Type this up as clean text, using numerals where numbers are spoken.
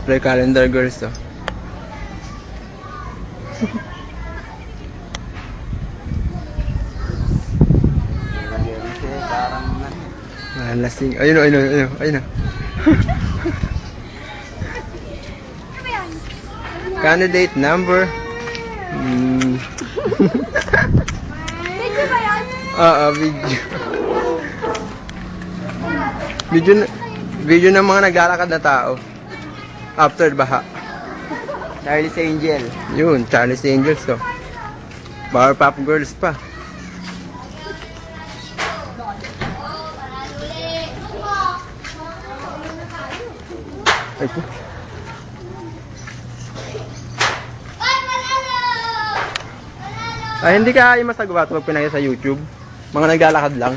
Cosplay calendar girls to. Lasing. Ayun. Candidate number. Video ba yan? Video. Video ng mga naglalakad na tao. After baha. Charlie's Angel. Yun, Charlie's Angels to. Powerpuff Girls pa. Ay po. Ay, hindi ka masagawa ito pag pinakita sa YouTube. Mga naglalakad lang.